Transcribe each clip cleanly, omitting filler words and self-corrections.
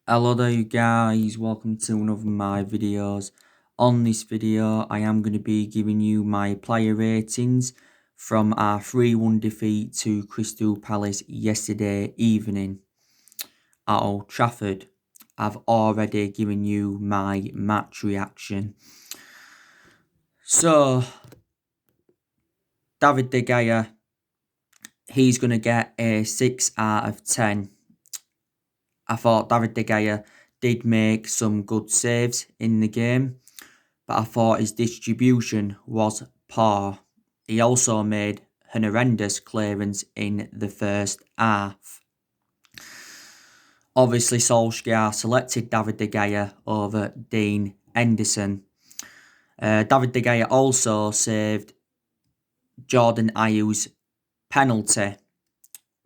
Hello there you guys, welcome to another of my videos. On this video I am going to be giving you my player ratings from our 3-1 defeat to Crystal Palace yesterday evening at Old Trafford. I've already given you my match reaction. So, David De Gea, he's going to get a 6 out of 10. I thought David De Gea did make some good saves in the game, but I thought his distribution was poor. He also made an horrendous clearance in the first half. Obviously, Solskjaer selected David De Gea over Dean Henderson. David De Gea also saved Jordan Ayew's penalty,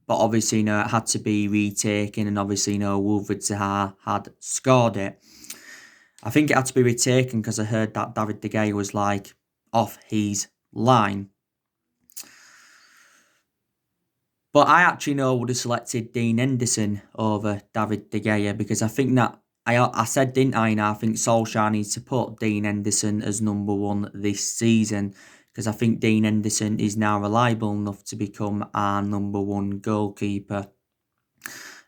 but obviously, it had to be retaken, and obviously, Wilfried Zaha had scored it. I think it had to be retaken because I heard that David De Gea was off his line. But I actually would have selected Dean Henderson over David De Gea because I think that I said, didn't I? And I think Solskjaer needs to put Dean Henderson as number one this season because I think Dean Henderson is now reliable enough to become our number one goalkeeper.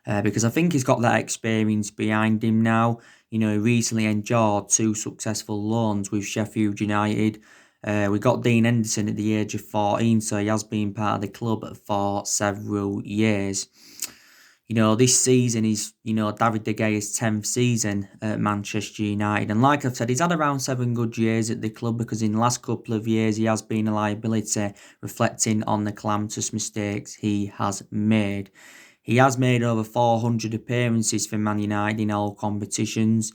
Because I think he's got that experience behind him now. He recently endured 2 successful loans with Sheffield United. We got Dean Henderson at the age of 14, so he has been part of the club for several years. This season is, David De Gea's 10th season at Manchester United. And like I've said, he's had around 7 good years at the club because in the last couple of years he has been a liability, reflecting on the calamitous mistakes he has made. He has made over 400 appearances for Man United in all competitions.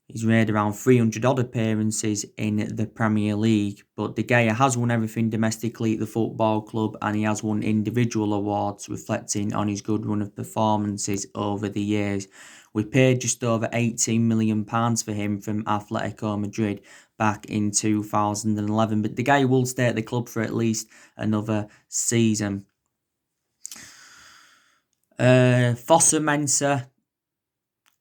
He's made around 300 odd appearances in the Premier League. But De Gea has won everything domestically at the football club and he has won individual awards reflecting on his good run of performances over the years. We paid just over £18 million for him from Atletico Madrid back in 2011. But De Gea will stay at the club for at least another season. Fosu-Mensah,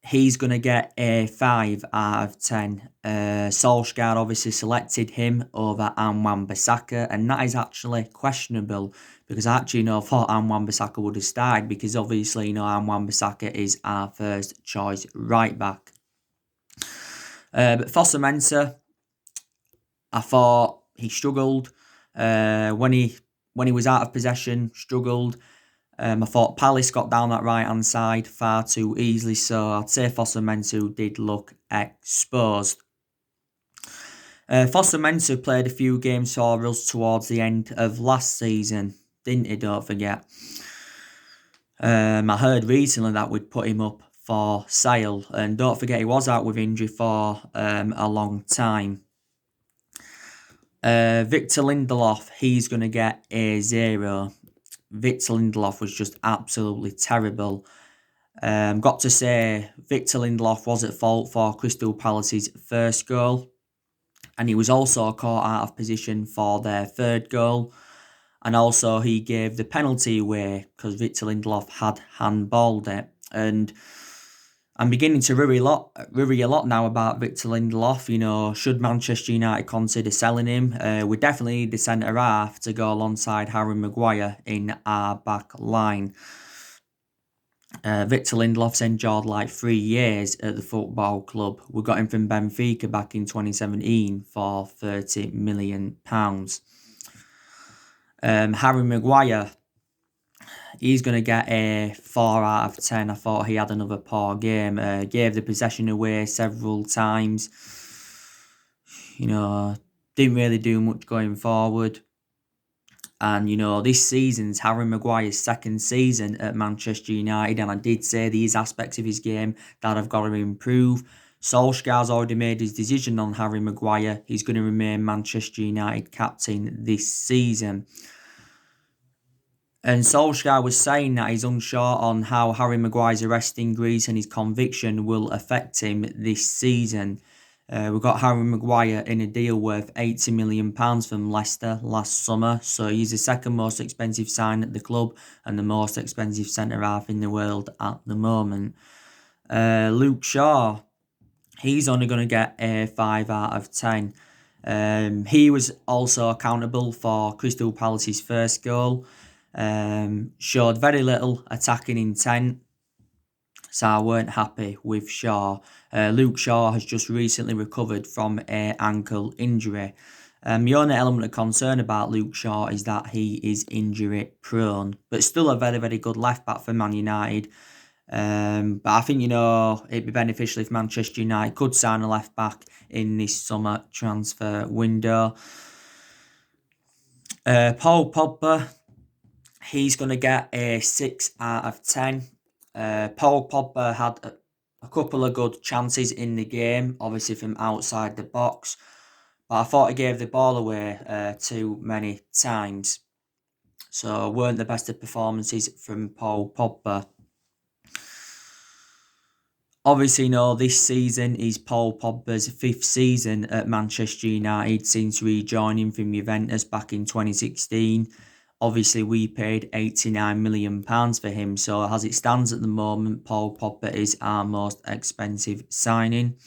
he's going to get a 5 out of 10. Solskjaer obviously selected him over Wan-Bissaka, and that is actually questionable because I actually thought Wan-Bissaka would have started because obviously Wan-Bissaka is our first choice right back. But Fosu-Mensah, I thought he struggled when he was out of possession, struggled. I thought Palace got down that right-hand side far too easily, so I'd say Fosu-Mensah did look exposed. Fosu-Mensah played a few games for us towards the end of last season, didn't he? Don't forget. I heard recently that we'd put him up for sale, and don't forget he was out with injury for a long time. Victor Lindelof, he's going to get a 0. Victor Lindelof was just absolutely terrible. Got to say, Victor Lindelof was at fault for Crystal Palace's first goal. And he was also caught out of position for their third goal. And also he gave the penalty away because Victor Lindelof had handballed it. And I'm beginning to worry a lot now about Victor Lindelof. Should Manchester United consider selling him? We definitely need the centre half to go alongside Harry Maguire in our back line. Victor Lindelof's endured 3 years at the football club. We got him from Benfica back in 2017 for £30 million. Harry Maguire, he's going to get a 4 out of 10. I thought he had another poor game. Gave the possession away several times. Didn't really do much going forward. And, this season's Harry Maguire's second season at Manchester United. And I did say these aspects of his game that have got to improve. Solskjaer's already made his decision on Harry Maguire. He's going to remain Manchester United captain this season. And Solskjaer was saying that he's unsure on how Harry Maguire's arrest in Greece and his conviction will affect him this season. We got Harry Maguire in a deal worth £80 million from Leicester last summer, so he's the second most expensive sign at the club and the most expensive centre-half in the world at the moment. Luke Shaw, he's only going to get a 5 out of 10. He was also accountable for Crystal Palace's first goal. Showed very little attacking intent, so I weren't happy with Shaw. Luke Shaw has just recently recovered from an ankle injury. The only element of concern about Luke Shaw is that he is injury prone, but still a very, very good left back for Man United. But I think, it'd be beneficial if Manchester United could sign a left back in this summer transfer window. Paul Pogba, he's going to get a 6 out of 10. Paul Pogba had a couple of good chances in the game, obviously from outside the box. But I thought he gave the ball away too many times. So weren't the best of performances from Paul Pogba. Obviously, this season is Paul Pogba's 5th season at Manchester United since rejoining from Juventus back in 2016. Obviously, we paid £89 million for him, so as it stands at the moment, Paul Pogba is our most expensive signing.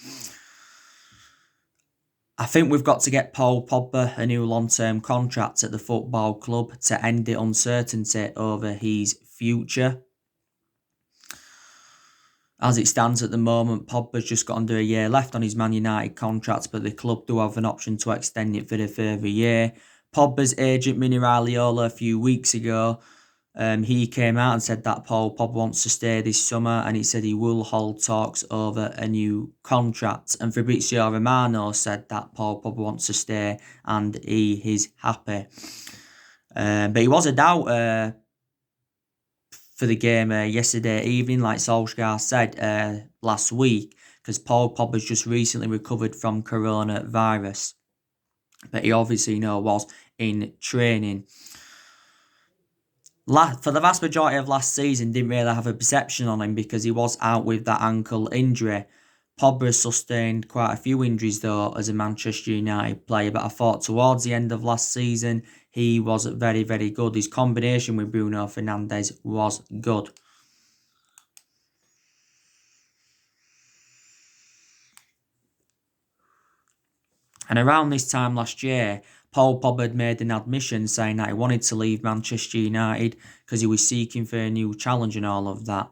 I think we've got to get Paul Pogba a new long-term contract at the football club to end the uncertainty over his future. As it stands at the moment, Pogba's just got under a year left on his Man United contract, but the club do have an option to extend it for a further year. Pogba's agent, Mini Raiola, a few weeks ago, he came out and said that Paul Pogba wants to stay this summer, and he said he will hold talks over a new contract. And Fabrizio Romano said that Paul Pogba wants to stay and he is happy. But he was a doubt for the game yesterday evening, like Solskjaer said last week, because Paul Pogba's just recently recovered from coronavirus. But he obviously, was in training. For the vast majority of last season, didn't really have a perception on him because he was out with that ankle injury. Pogba sustained quite a few injuries though as a Manchester United player, but I thought towards the end of last season, he was very, very good. His combination with Bruno Fernandes was good. And around this time last year, Paul Pogba had made an admission saying that he wanted to leave Manchester United because he was seeking for a new challenge and all of that.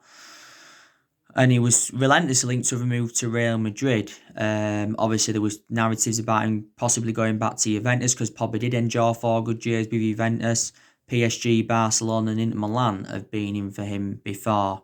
And he was relentlessly linked to a move to Real Madrid. Obviously, there was narratives about him possibly going back to Juventus because Pogba did enjoy 4 good years with Juventus. PSG, Barcelona and Inter Milan have been in for him before.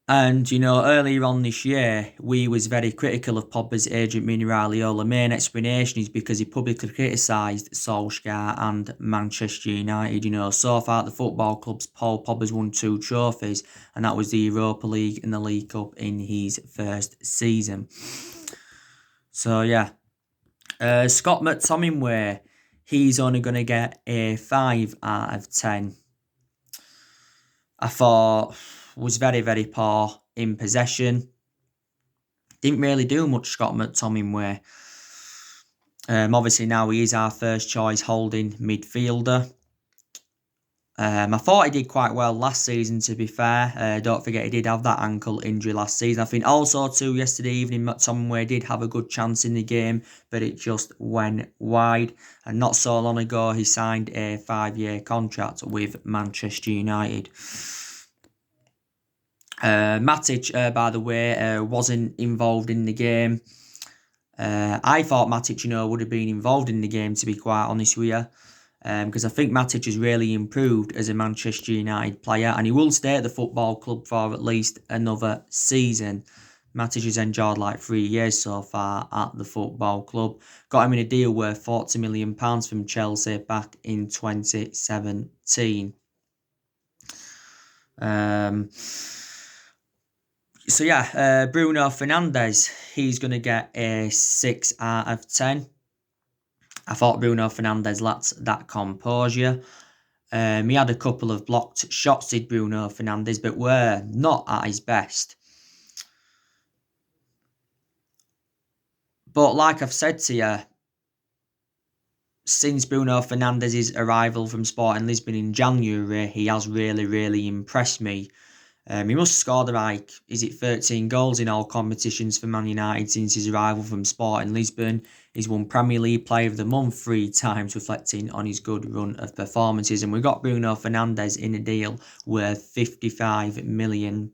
And, earlier on this year, we was very critical of Pogba's agent, Mini Raiola. Main explanation is because he publicly criticised Solskjaer and Manchester United. So far at the football clubs, Paul Pogba's won 2 trophies, and that was the Europa League and the League Cup in his first season. So, yeah. Scott McTominay, he's only going to get a 5 out of 10. I thought was very, very poor in possession. Didn't really do much, Scott McTominay. Obviously now he is our first choice holding midfielder. I thought he did quite well last season, to be fair. Don't forget he did have that ankle injury last season. I think also too yesterday evening McTominay did have a good chance in the game, but it just went wide. And not so long ago he signed a 5-year contract with Manchester United. Matic, by the way, wasn't involved in the game. I thought Matic, would have been involved in the game, to be quite honest with you. Because I think Matic has really improved as a Manchester United player, and he will stay at the football club for at least another season. Matic has enjoyed like 3 years so far at the football club. Got him in a deal worth £40 million from Chelsea back in 2017. So yeah, Bruno Fernandes, he's going to get a 6 out of 10. I thought Bruno Fernandes lacked that composure. He had a couple of blocked shots, did Bruno Fernandes, but were not at his best. But like I've said to you, since Bruno Fernandes's arrival from Sporting Lisbon in January, he has really, really impressed me. He must have scored like, is it 13 goals in all competitions for Man United since his arrival from Sporting Lisbon. He's won Premier League Player of the Month 3 times, reflecting on his good run of performances. And we got Bruno Fernandes in a deal worth £55 million.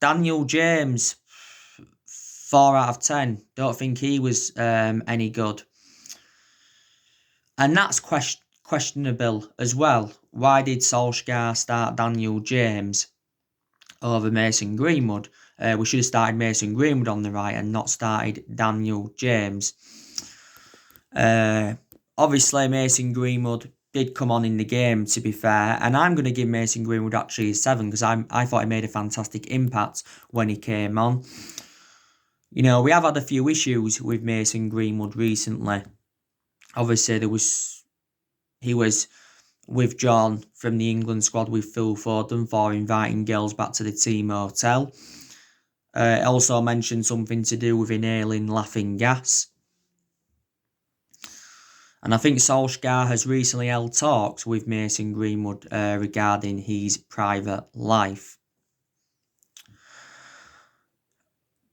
Daniel James, 4 out of 10. Don't think he was any good. And that's questionable as well. Why did Solskjaer start Daniel James over Mason Greenwood? We should have started Mason Greenwood on the right and not started Daniel James. Obviously, Mason Greenwood did come on in the game, to be fair, and I'm going to give Mason Greenwood actually a 7 because I thought he made a fantastic impact when he came on. You know, we have had a few issues with Mason Greenwood recently. Obviously, he was withdrawn from the England squad with Phil Foden for inviting girls back to the team hotel. It also mentioned something to do with inhaling laughing gas. And I think Solskjaer has recently held talks with Mason Greenwood regarding his private life.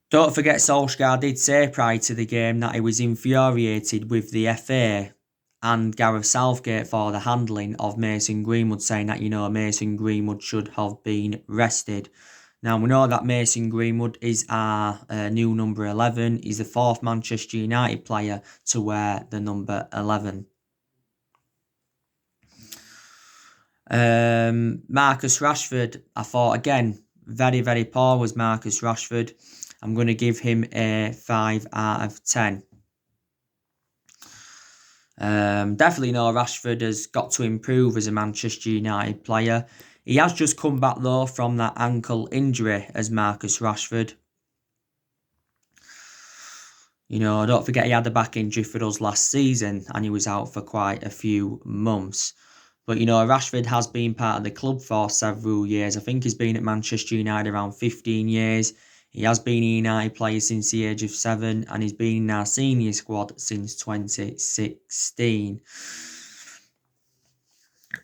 Don't forget Solskjaer did say prior to the game that he was infuriated with the FA and Gareth Southgate for the handling of Mason Greenwood, saying that, you know, Mason Greenwood should have been rested. Now, we know that Mason Greenwood is our new number 11. He's the 4th Manchester United player to wear the number 11. Marcus Rashford, I thought, again, very, very poor was Marcus Rashford. I'm going to give him a 5 out of 10. Definitely know Rashford has got to improve as a Manchester United player. He has just come back though from that ankle injury as Marcus Rashford. You know, don't forget he had a back injury for us last season and he was out for quite a few months. But, you know, Rashford has been part of the club for several years. I think he's been at Manchester United around 15 years. He has been a United player since the age of 7 and he's been in our senior squad since 2016.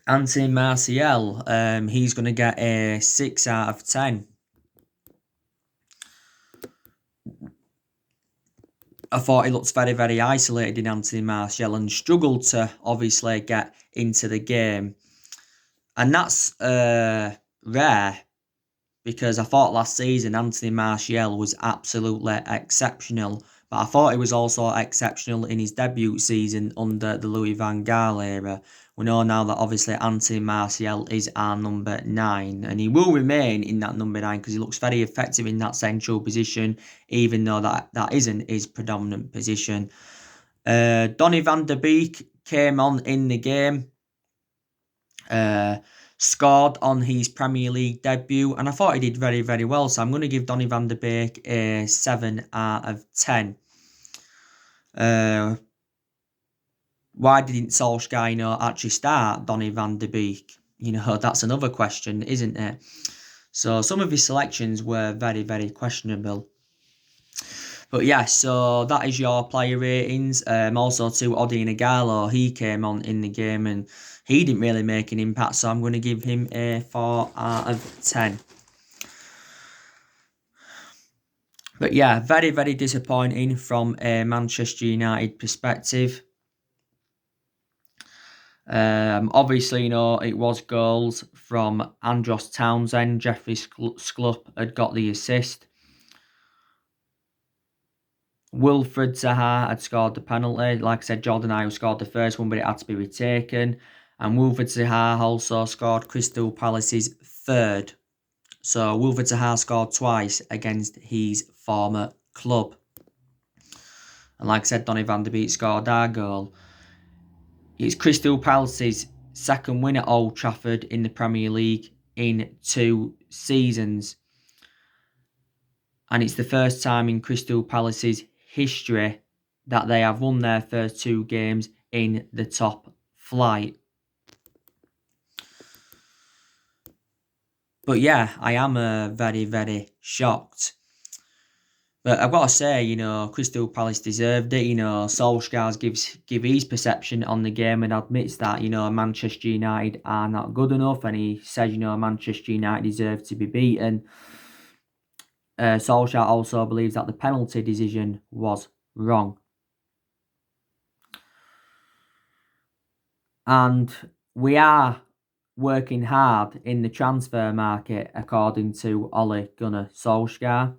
Anthony Martial, he's going to get a 6 out of 10. I thought he looked very, very isolated in Anthony Martial and struggled to obviously get into the game. And that's rare because I thought last season Anthony Martial was absolutely exceptional. But I thought he was also exceptional in his debut season under the Louis van Gaal era. We know now that obviously Anthony Martial is our number 9 and he will remain in that number 9 because he looks very effective in that central position, even though that isn't his predominant position. Donny van de Beek came on in the game, scored on his Premier League debut, and I thought he did very, very well. So I'm going to give Donny van de Beek a 7 out of 10. Why didn't Solskjaer, actually start Donny van de Beek? You know, that's another question, isn't it? So some of his selections were very, very questionable. But yeah, so that is your player ratings. Also to Odion Ighalo, he came on in the game and he didn't really make an impact, so I'm going to give him a 4 out of 10. But yeah, very, very disappointing from a Manchester United perspective. Obviously, you know, it was goals from Andros Townsend. Jeffrey Sklupp had got the assist. Wilfred Zaha had scored the penalty. Like I said, Jordan Ayew scored the first one, but it had to be retaken. And Wilfred Zaha also scored Crystal Palace's 3rd. So Wilfred Zaha scored twice against his former club. And like I said, Donny van de Beek scored our goal. It's Crystal Palace's 2nd win at Old Trafford in the Premier League in 2 seasons. And it's the first time in Crystal Palace's history that they have won their first 2 games in the top flight. But yeah, I am very, very shocked. But I've got to say, Crystal Palace deserved it. Solskjaer's give his perception on the game and admits that, Manchester United are not good enough. And he says, Manchester United deserve to be beaten. Solskjaer also believes that the penalty decision was wrong. And we are working hard in the transfer market, according to Ole Gunnar Solskjaer.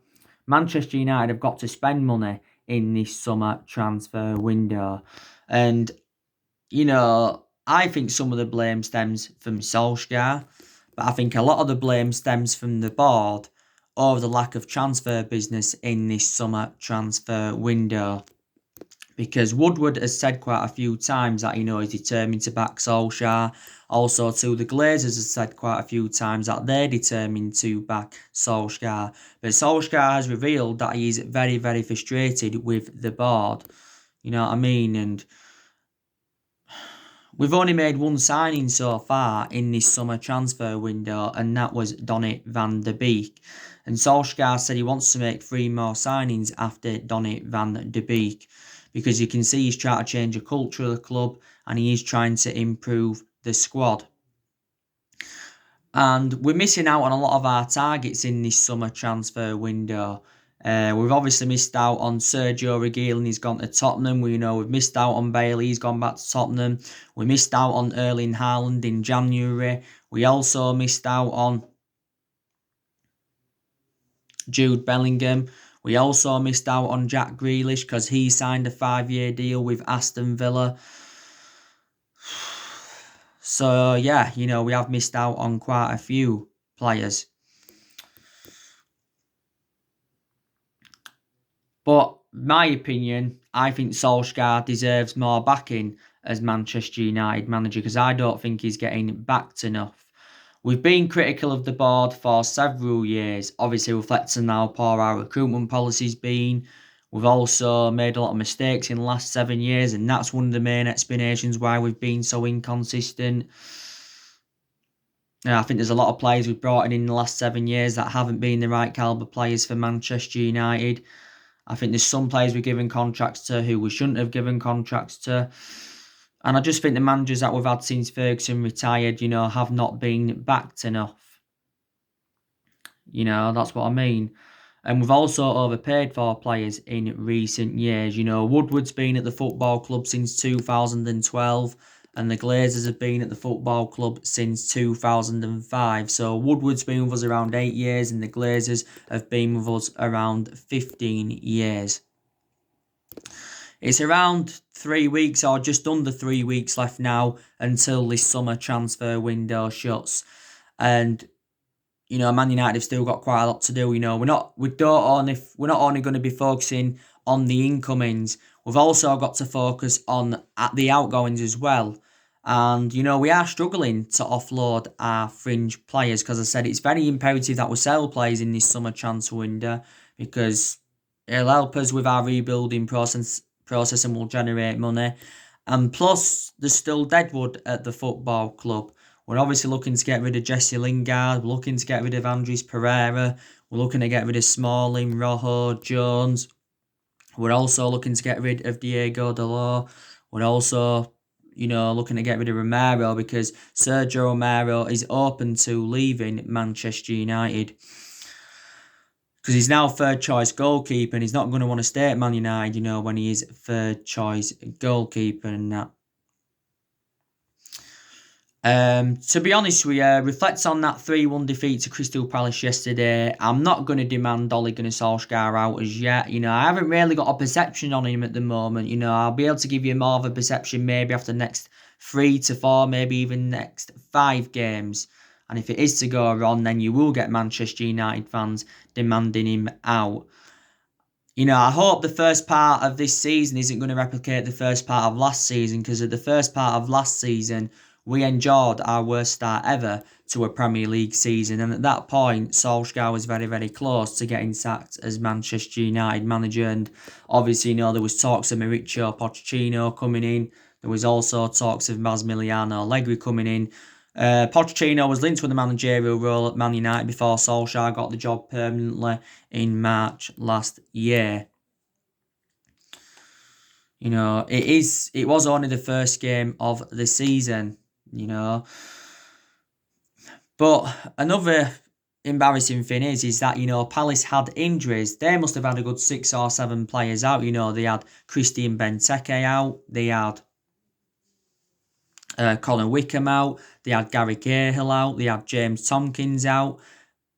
Manchester United have got to spend money in this summer transfer window. And, I think some of the blame stems from Solskjaer, but I think a lot of the blame stems from the board over the lack of transfer business in this summer transfer window. Because Woodward has said quite a few times that, he's determined to back Solskjaer. Also, too, the Glazers has said quite a few times that they're determined to back Solskjaer. But Solskjaer has revealed that he's very, very frustrated with the board. You know what I mean? And we've only made one signing so far in this summer transfer window, and that was Donny van de Beek. And Solskjaer said he wants to make 3 more signings after Donny van de Beek, because you can see he's trying to change the culture of the club and he is trying to improve the squad. And we're missing out on a lot of our targets in this summer transfer window. We've obviously missed out on Sergio Reguilon, he's gone to Tottenham. We've missed out on Bailey, he's gone back to Tottenham. We missed out on Erling Haaland in January. We also missed out on Jude Bellingham. We also missed out on Jack Grealish because he signed a 5-year deal with Aston Villa. So, yeah, we have missed out on quite a few players. But my opinion, I think Solskjaer deserves more backing as Manchester United manager, because I don't think he's getting backed enough. We've been critical of the board for several years, obviously reflecting how poor our recruitment policy's been. We've also made a lot of mistakes in the last 7 years, and that's one of the main explanations why we've been so inconsistent. I think there's a lot of players we've brought in the last 7 years that haven't been the right calibre players for Manchester United. I think there's some players we've given contracts to who we shouldn't have given contracts to. And I just think the managers that we've had since Ferguson retired, have not been backed enough. That's what I mean. And we've also overpaid for players in recent years. Woodward's been at the football club since 2012, and the Glazers have been at the football club since 2005. So Woodward's been with us around 8 years, and the Glazers have been with us around 15 years. It's around 3 weeks or just under 3 weeks left now until this summer transfer window shuts. And, Man United have still got quite a lot to do. We're not only going to be focusing on the incomings, we've also got to focus on the outgoings as well. And, we are struggling to offload our fringe players, because I said it's very imperative that we sell players in this summer transfer window, because it'll help us with our rebuilding process and will generate money. And plus, there's still Deadwood at the football club. We're obviously looking to get rid of Jesse Lingard. We're looking to get rid of Andres Pereira. We're looking to get rid of Smalling, Rojo, Jones. We're also looking to get rid of Diego Dalot. We're also, looking to get rid of Romero, because Sergio Romero is open to leaving Manchester United, because he's now third choice goalkeeper, and he's not going to want to stay at Man United, when he is third choice goalkeeper and that. To be honest with you, reflect on that 3-1 defeat to Crystal Palace yesterday. I'm not going to demand Ole Gunnar Solskjaer out as yet. I haven't really got a perception on him at the moment. I'll be able to give you more of a perception maybe after the next 3 to 4, maybe even next 5 games. And if it is to go on, then you will get Manchester United fans demanding him out. I hope the first part of this season isn't going to replicate the first part of last season, because at the first part of last season, we endured our worst start ever to a Premier League season. And at that point, Solskjaer was very, very close to getting sacked as Manchester United manager. And obviously, there was talks of Mauricio Pochettino coming in. There was also talks of Massimiliano Allegri coming in. Pochettino was linked with the managerial role at Man United before Solskjaer got the job permanently in March last year. You know, it was only the first game of the season, you know. But another embarrassing thing is that, you know, Palace had injuries. They must have had a good 6 or 7 players out. You know, they had Christian Benteke out. They had Colin Wickham out. They had Gary Cahill out. They had James Tompkins out.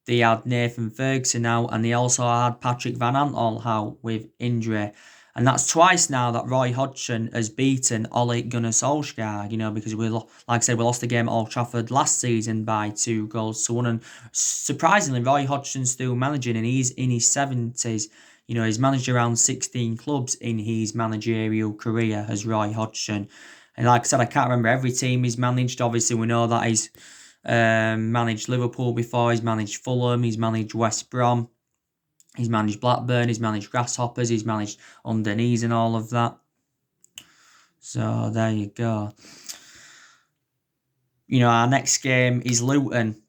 They had Nathan Ferguson out. And they also had Patrick Van Aanholt out with injury. And that's twice now that Roy Hodgson has beaten Ole Gunnar Solskjaer, you know, because like I said, we lost the game at Old Trafford last season by 2-1. And surprisingly, Roy Hodgson's still managing and he's in his 70s. You know, he's managed around 16 clubs in his managerial career as Roy Hodgson. And like I said, I can't remember every team he's managed. Obviously, we know that he's managed Liverpool before, he's managed Fulham, he's managed West Brom. He's managed Blackburn, he's managed Grasshoppers, he's managed Underneath and all of that. So there you go. You know, our next game is Luton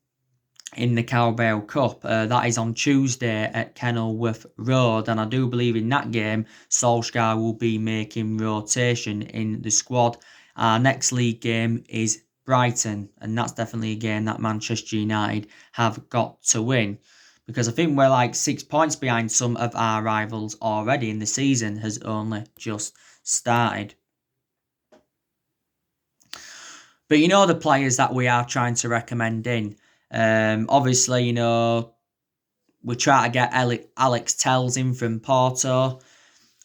in the Carabao Cup. That is on Tuesday at Kenilworth Road. And I do believe in that game, Solskjaer will be making rotation in the squad. Our next league game is Brighton. And that's definitely a game that Manchester United have got to win. Because I think we're like 6 points behind some of our rivals already, and the season has only just started. But you know the players that we are trying to recommend in. Obviously, you know, we try to get Alex Telles in from Porto.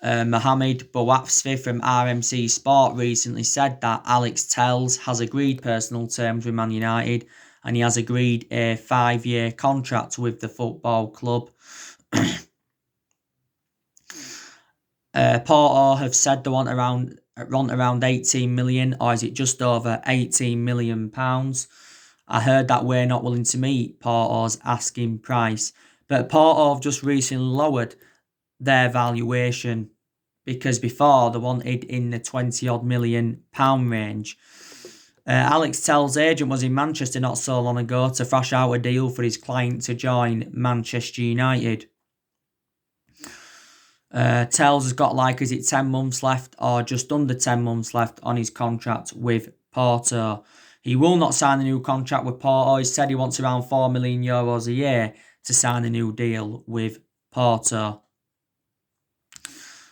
Mohamed Bouafsi from RMC Sport recently said that Alex Telles has agreed personal terms with Man United and he has agreed a 5-year contract with the football club. Porto have said they want around 18 million, or is it just over 18 million pounds? I heard that we're not willing to meet Porto's asking price, but Porto have just recently lowered their valuation because before they wanted in the 20-odd million pound range. Alex Telles' agent was in Manchester not so long ago to thrash out a deal for his client to join Manchester United. Telles has got 10 months left or just under 10 months left on his contract with Porto. He will not sign a new contract with Porto. He said he wants around €4 million a year to sign a new deal with Porto.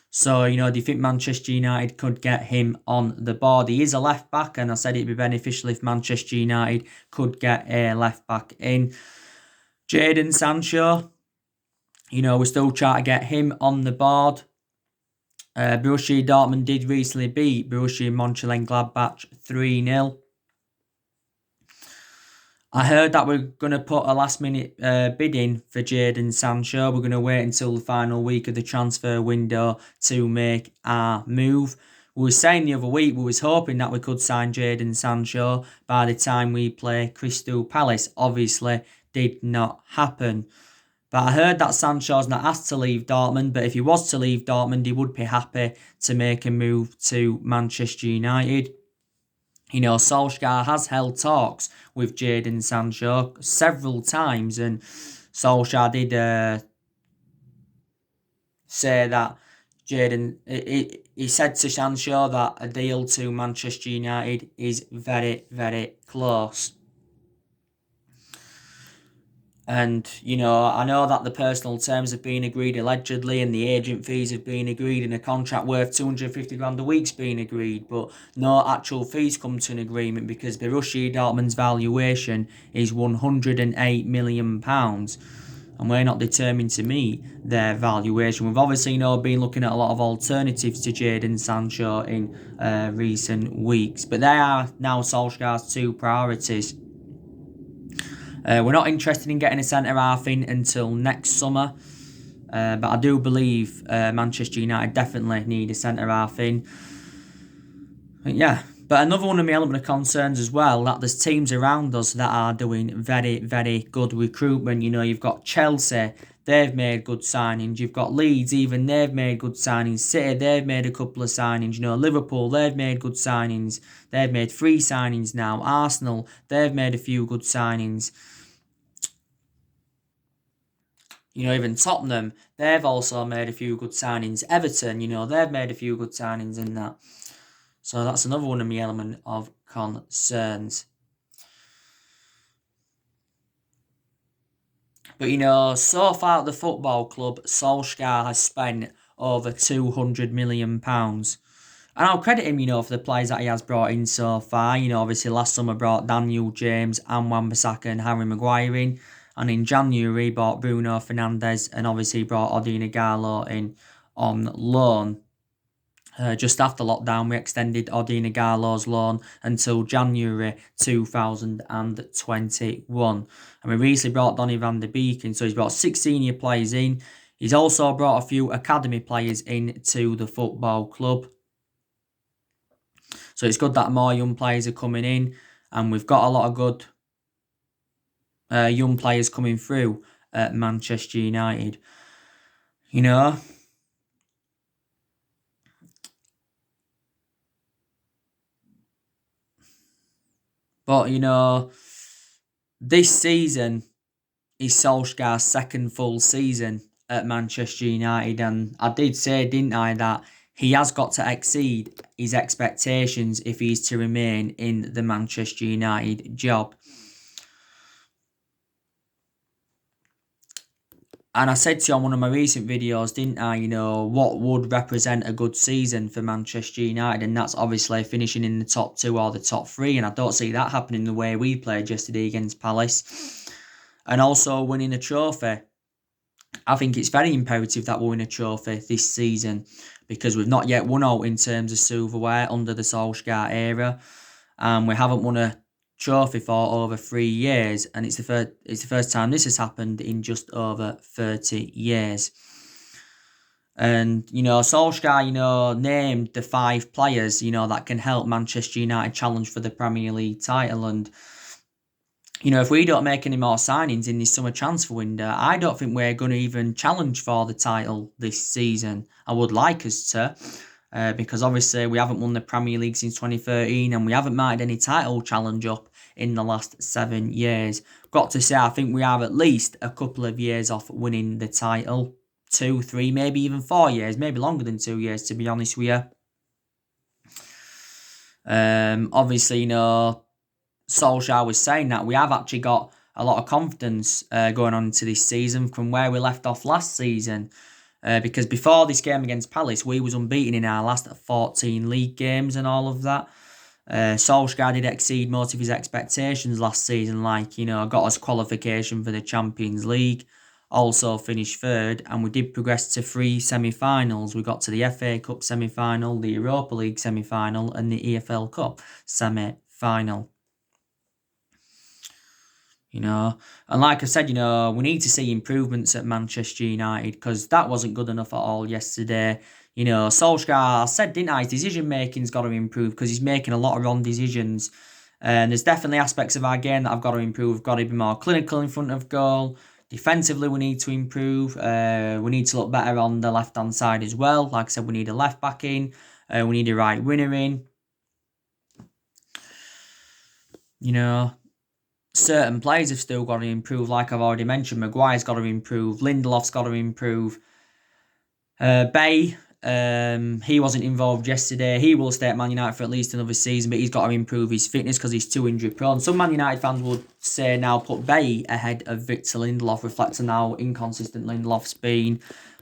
So, you know, do you think Manchester United could get him on the board? He is a left back, and I said it'd be beneficial if Manchester United could get a left back in. Jadon Sancho, you know, we're still trying to get him on the board. Borussia Dortmund did recently beat Borussia Mönchengladbach 3-0. I heard that we're going to put a last-minute bid in for Jadon Sancho. We're going to wait until the final week of the transfer window to make our move. We were saying the other week we was hoping that we could sign Jadon Sancho by the time we play Crystal Palace. Obviously, did not happen. But I heard that Sancho's not asked to leave Dortmund, but if he was to leave Dortmund, he would be happy to make a move to Manchester United. You know, Solskjaer has held talks with Jadon Sancho several times, and Solskjaer did say that Jadon, he said to Sancho that a deal to Manchester United is very, very close. And, you know, I know that the personal terms have been agreed allegedly and the agent fees have been agreed and a contract worth 250 grand a week's been agreed, but no actual fees come to an agreement because Borussia Dortmund's valuation is £108 million and we're not determined to meet their valuation. We've obviously, you know, been looking at a lot of alternatives to Jadon Sancho in recent weeks, but they are now Solskjaer's two priorities. We're not interested in getting a centre-half in until next summer. But I do believe Manchester United definitely need a centre-half in. But another one of my element of concerns as well, that there's teams around us that are doing very, very good recruitment. You know, you've got Chelsea they've made good signings. You've got Leeds, even they've made good signings. City, they've made a couple of signings. You know, Liverpool, they've made good signings. They've made 3 signings now. Arsenal, they've made a few good signings. You know, even Tottenham, they've also made a few good signings. Everton, you know, they've made a few good signings in that. So that's another one of my element of concerns. But, you know, so far at the football club, Solskjaer has spent over £200 million. And I'll credit him, you know, for the players that he has brought in so far. You know, obviously last summer brought Daniel James, and Wan-Bissaka and Harry Maguire in. And in January, he brought Bruno Fernandes, and obviously brought Odion Ighalo in on loan. Just after lockdown, we extended Odion Ighalo's loan until January 2021. And we recently brought Donny van de Beek in, so he's brought 6 senior players in. He's also brought a few academy players into the football club. So it's good that more young players are coming in, and we've got a lot of good young players coming through at Manchester United. You know, but you know, this season is Solskjaer's second full season at Manchester United, and I did say, didn't I, that he has got to exceed his expectations if he's to remain in the Manchester United job. And I said to you on one of my recent videos, didn't I, you know, what would represent a good season for Manchester United, and that's obviously finishing in the top 2 or the top 3, and I don't see that happening the way we played yesterday against Palace. And also winning a trophy. I think it's very imperative that we win a trophy this season, because we've not yet won out in terms of silverware under the Solskjaer era, and we haven't won a trophy for over 3 years, and it's the first time this has happened in just over 30 years. And, you know, Solskjaer, you know, named the 5 players, you know, that can help Manchester United challenge for the Premier League title. And, you know, if we don't make any more signings in this summer transfer window, I don't think we're going to even challenge for the title this season. I would like us to, because obviously we haven't won the Premier League since 2013, and we haven't marked any title challenge up in the last 7 years. Got to say, I think we are at least a couple of years off winning the title. 2, 3, maybe even 4 years, maybe longer than 2 years, to be honest with you. Obviously, you know, Solskjaer was saying that we have actually got a lot of confidence going on into this season from where we left off last season. Because before this game against Palace, we was unbeaten in our last 14 league games and all of that. Solskjaer did exceed most of his expectations last season, like, you know, got us qualification for the Champions League, also finished 3rd, and we did progress to 3 semi-finals. We got to the FA Cup semi-final, the Europa League semi-final, and the EFL Cup semi-final. You know, and like I said, you know, we need to see improvements at Manchester United, because that wasn't good enough at all yesterday. You know, Solskjaer, I said, didn't I, his decision making's got to improve, because he's making a lot of wrong decisions. And there's definitely aspects of our game that I've got to improve. We've got to be more clinical in front of goal. Defensively, we need to improve. We need to look better on the left-hand side as well. Like I said, we need a left-back in. We need a right winger in. You know, certain players have still got to improve. Like I've already mentioned, Maguire's got to improve. Lindelof's got to improve. Bay, he wasn't involved yesterday. He will stay at Man United for at least another season, but he's got to improve his fitness because he's too injury prone. Some Man United fans would say now put Bay ahead of Victor Lindelof, reflecting how inconsistent Lindelof's been.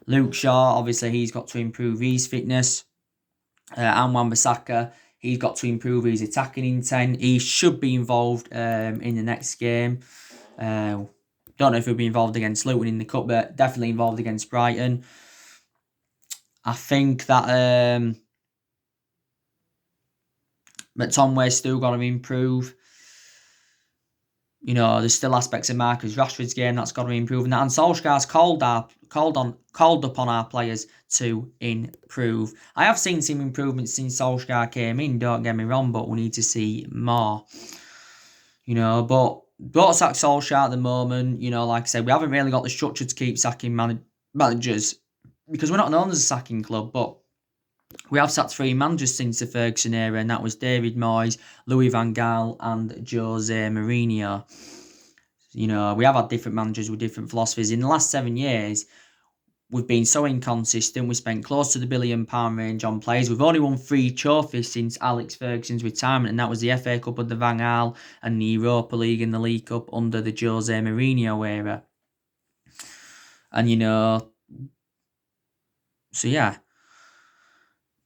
Luke Shaw, obviously, he's got to improve his fitness. And Wan-Bissaka, he's got to improve his attacking intent. He should be involved in the next game. Don't know if he'll be involved against Luton in the Cup, but definitely involved against Brighton. I think that McTominay's still got to improve. You know, there's still aspects of Marcus Rashford's game that's got to improve, and Solskjaer's called upon our players to improve. I have seen some improvements since Solskjaer came in, don't get me wrong, but we need to see more. You know, but don't sack Solskjaer at the moment. You know, like I said, we haven't really got the structure to keep sacking managers because we're not known as a sacking club, but we have sacked 3 managers since the Ferguson era, and that was David Moyes, Louis van Gaal, and Jose Mourinho. You know, we have had different managers with different philosophies. In the last 7 years, we've been so inconsistent. We spent close to the £1 billion range on players. We've only won 3 trophies since Alex Ferguson's retirement, and that was the FA Cup under Van Gaal and the Europa League and the League Cup under the Jose Mourinho era. And, you know, so yeah.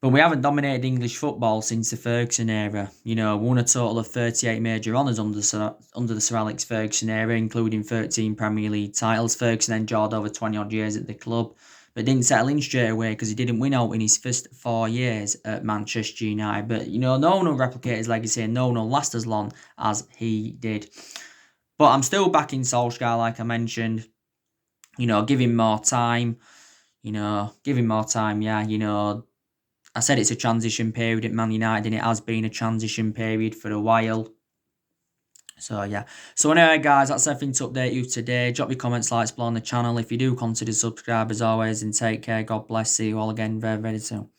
But we haven't dominated English football since the Ferguson era. You know, won a total of 38 major honours under the Sir Alex Ferguson era, including 13 Premier League titles. Ferguson enjoyed over 20 odd years at the club, but didn't settle in straight away because he didn't win out in his first 4 years at Manchester United. But, you know, no one will replicate his legacy and no one will last as long as he did. But I'm still backing Solskjaer, like I mentioned. You know, give him more time. You know, give him more time, yeah, you know. I said it's a transition period at Man United, and it has been a transition period for a while. So, yeah. So, anyway, guys, that's everything to update you today. Drop your comments, likes below on the channel. If you do, consider subscribe as always, and take care. God bless. See you all again very, very soon.